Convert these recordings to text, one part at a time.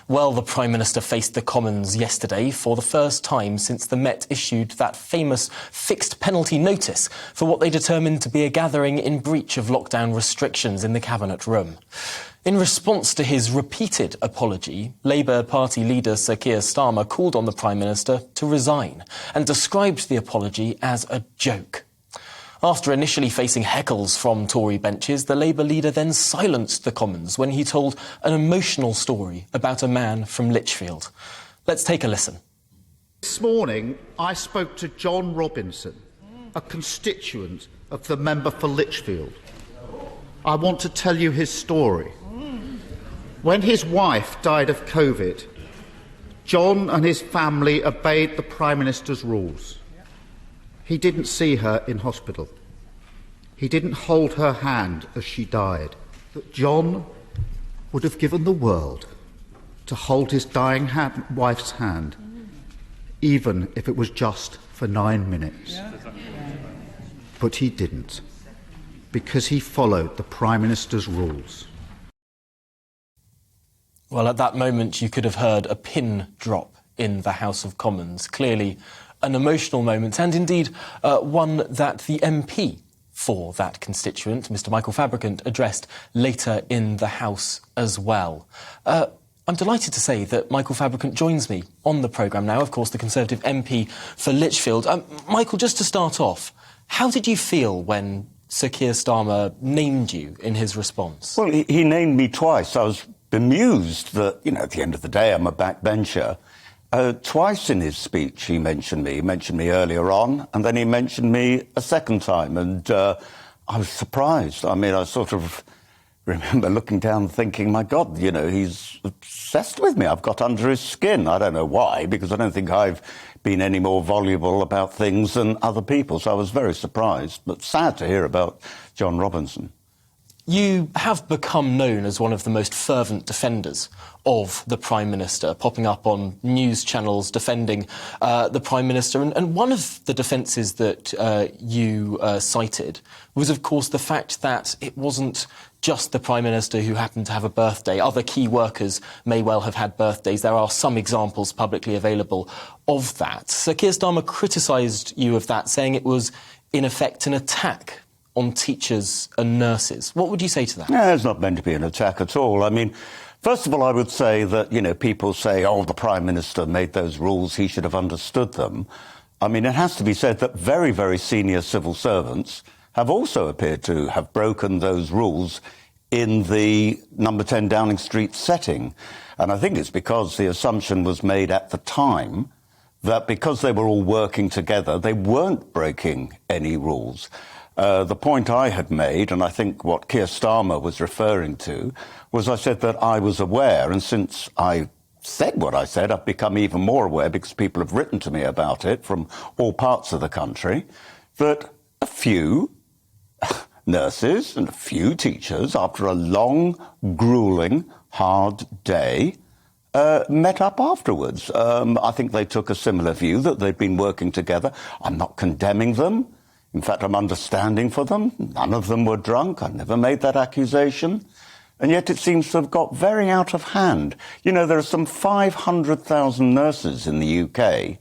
Well, the Prime Minister faced the Commons yesterday for the first time since the Met issued that famous fixed penalty notice for what they determined to be a gathering in breach of lockdown restrictions in the Cabinet room. In response to his repeated apology, Labour Party leader Sir Keir Starmer called on the Prime Minister to resign and described the apology as a joke. After initially facing heckles from Tory benches, the Labour leader then silenced the Commons when he told an emotional story about a man from Lichfield. Let's take a listen. This morning, I spoke to John Robinson, a constituent of the member for Lichfield. I want to tell you his story. When his wife died of COVID, John and his family obeyed the Prime Minister's rules. He didn't see her in hospital. He didn't hold her hand as she died. But John would have given the world to hold his dying wife's hand, even if it was just for 9 minutes. But he didn't, because he followed the Prime Minister's rules. Well, at that moment, you could have heard a pin drop in the House of Commons. Clearly, an emotional moment, and indeed one that the MP for that constituent, Mr Michael Fabricant, addressed later in the House as well. I'm delighted to say that Michael Fabricant joins me on the programme now, of course, the Conservative MP for Lichfield. Michael, just to start off, how did you feel when Sir Keir Starmer named you in his response? Well, he named me twice. I was bemused that, at the end of the day, I'm a backbencher. Twice in his speech he mentioned me earlier on, and then he mentioned me a second time, and I was surprised. I mean, I sort of remember looking down and thinking, my God, he's obsessed with me. I've got under his skin. I don't know why, because I don't think I've been any more voluble about things than other people, so I was very surprised, but sad to hear about John Robinson. You have become known as one of the most fervent defenders of the Prime Minister, popping up on news channels defending the Prime Minister. And one of the defences that you cited was, of course, the fact that it wasn't just the Prime Minister who happened to have a birthday. Other key workers may well have had birthdays. There are some examples publicly available of that. Sir Keir Starmer criticised you of that, saying it was, in effect, an attack on teachers and nurses. What would you say to that? Yeah, it's not meant to be an attack at all. I mean, first of all, I would say that, people say, oh, the Prime Minister made those rules, he should have understood them. I mean, it has to be said that very, very senior civil servants have also appeared to have broken those rules in the number 10 Downing Street setting. And I think it's because the assumption was made at the time that because they were all working together, they weren't breaking any rules. The point I had made, and I think what Keir Starmer was referring to, was I said that I was aware, and since I said what I said, I've become even more aware because people have written to me about it from all parts of the country, that a few nurses and a few teachers, after a long, gruelling, hard day, met up afterwards. I think they took a similar view, that they'd been working together. I'm not condemning them. In fact, I'm understanding for them. None of them were drunk. I never made that accusation. And yet it seems to have got very out of hand. There are some 500,000 nurses in the UK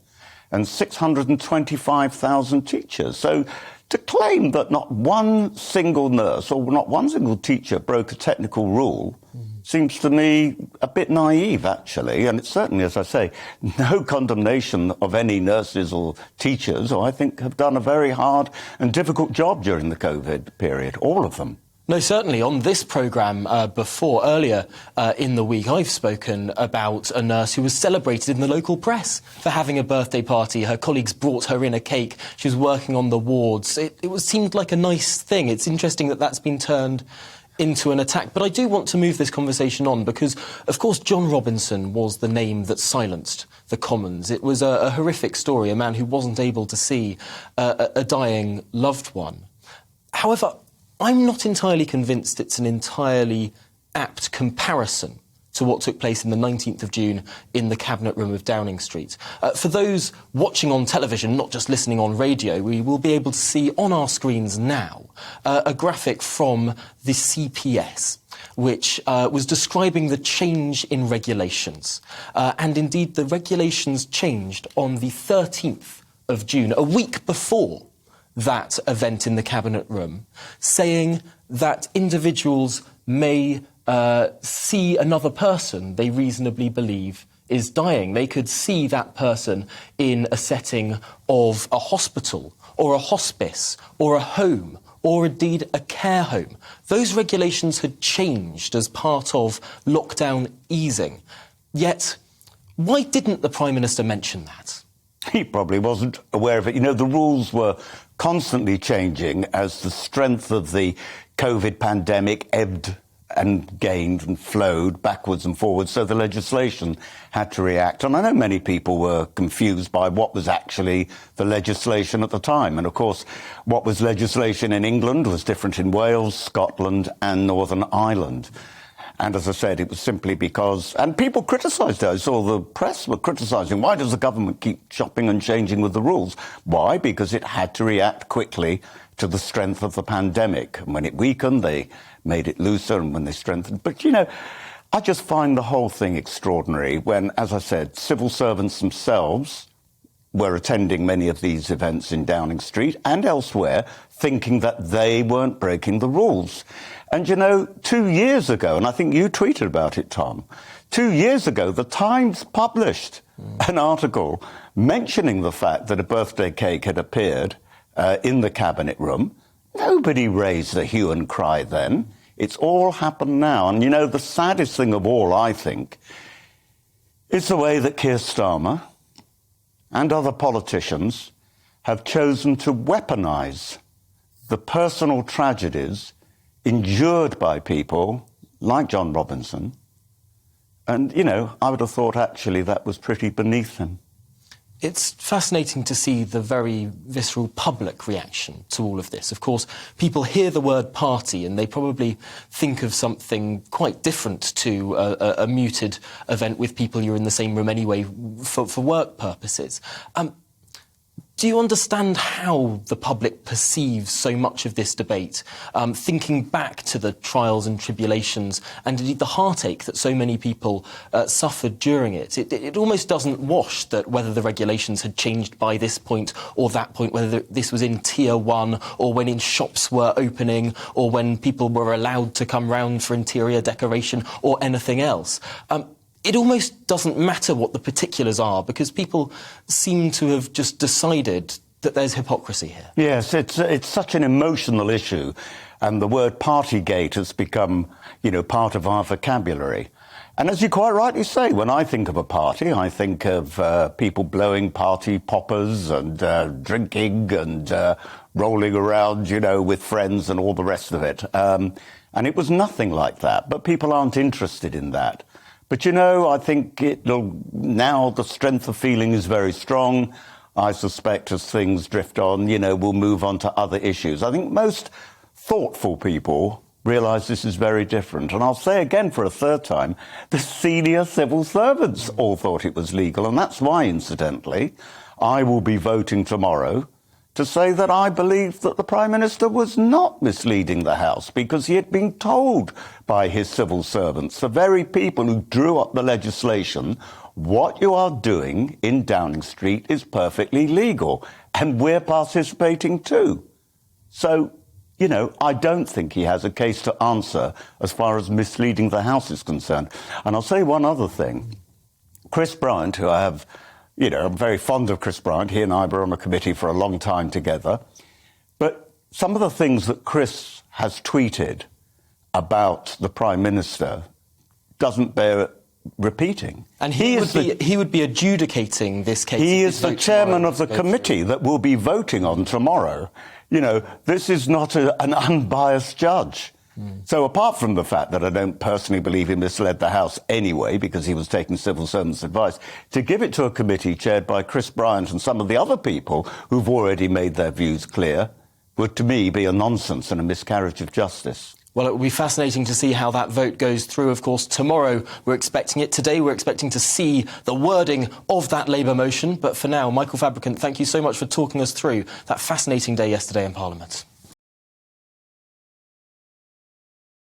and 625,000 teachers. So to claim that not one single nurse or not one single teacher broke a technical rule seems to me a bit naive, actually. And it's certainly, as I say, no condemnation of any nurses or teachers who I think have done a very hard and difficult job during the COVID period, all of them. No, certainly. On this programme earlier in the week, I've spoken about a nurse who was celebrated in the local press for having a birthday party. Her colleagues brought her in a cake. She was working on the wards. It seemed like a nice thing. It's interesting that that's been turned into an attack. But I do want to move this conversation on because, of course, John Robinson was the name that silenced the Commons. It was a horrific story, a man who wasn't able to see a dying loved one. However, I'm not entirely convinced it's an entirely apt comparison to what took place in the 19th of June in the Cabinet Room of Downing Street. For those watching on television, not just listening on radio, we will be able to see on our screens now a graphic from the CPS, which was describing the change in regulations. And indeed, the regulations changed on the 13th of June, a week before that event in the Cabinet Room, saying that individuals may see another person they reasonably believe is dying. They could see that person in a setting of a hospital or a hospice or a home or indeed a care home. Those regulations had changed as part of lockdown easing. Yet, why didn't the Prime Minister mention that? He probably wasn't aware of it. You know, the rules were constantly changing as the strength of the COVID pandemic ebbed and gained and flowed backwards and forwards, so the legislation had to react. And I know many people were confused by what was actually the legislation at the time. And of course, what was legislation in England was different in Wales, Scotland and Northern Ireland. And as I said, it was simply because... And people criticised it. I saw the press were criticising, why does the government keep chopping and changing with the rules? Why? Because it had to react quickly to the strength of the pandemic. And when it weakened, they made it looser, and when they strengthened... But, you know, I just find the whole thing extraordinary when, as I said, civil servants themselves were attending many of these events in Downing Street and elsewhere, thinking that they weren't breaking the rules. And, you know, 2 years ago, and I think you tweeted about it, Tom, 2 years ago, the Times published an article mentioning the fact that a birthday cake had appeared in the Cabinet Room. Nobody raised a hue and cry then. It's all happened now. And, you know, the saddest thing of all, I think, is the way that Keir Starmer and other politicians have chosen to weaponise the personal tragedies endured by people like John Robinson. And, you know, I would have thought actually that was pretty beneath him. It's fascinating to see the very visceral public reaction to all of this. Of course, people hear the word party and they probably think of something quite different to a muted event with people you're in the same room anyway for work purposes. Do you understand how the public perceives so much of this debate, thinking back to the trials and tribulations and indeed the heartache that so many people suffered during it? It almost doesn't wash that whether the regulations had changed by this point or that point, whether this was in Tier 1 or when in shops were opening or when people were allowed to come round for interior decoration or anything else. It almost doesn't matter what the particulars are because people seem to have just decided that there's hypocrisy here. Yes, it's such an emotional issue, and the word partygate has become, you know, part of our vocabulary. And as you quite rightly say, when I think of a party, I think of people blowing party poppers and drinking and rolling around, you know, with friends and all the rest of it. And it was nothing like that, but people aren't interested in that. But, you know, I think now the strength of feeling is very strong. I suspect as things drift on, you know, we'll move on to other issues. I think most thoughtful people realise this is very different. And I'll say again for a third time, the senior civil servants all thought it was legal. And that's why, incidentally, I will be voting tomorrow to say that I believe that the Prime Minister was not misleading the House because he had been told by his civil servants, the very people who drew up the legislation, what you are doing in Downing Street is perfectly legal, and we're participating too. So, you know, I don't think he has a case to answer as far as misleading the House is concerned. And I'll say one other thing. Chris Bryant, who I have... You know, I'm very fond of Chris Bryant. He and I were on a committee for a long time together. But some of the things that Chris has tweeted about the Prime Minister doesn't bear repeating. And he would be adjudicating this case. He is the chairman of the committee that will be voting on tomorrow. You know, this is not an unbiased judge. So apart from the fact that I don't personally believe he misled the House anyway, because he was taking civil servants' advice, to give it to a committee chaired by Chris Bryant and some of the other people who've already made their views clear would, to me, be a nonsense and a miscarriage of justice. Well, it will be fascinating to see how that vote goes through. Of course, tomorrow we're expecting it. Today we're expecting to see the wording of that Labour motion. But for now, Michael Fabricant, thank you so much for talking us through that fascinating day yesterday in Parliament.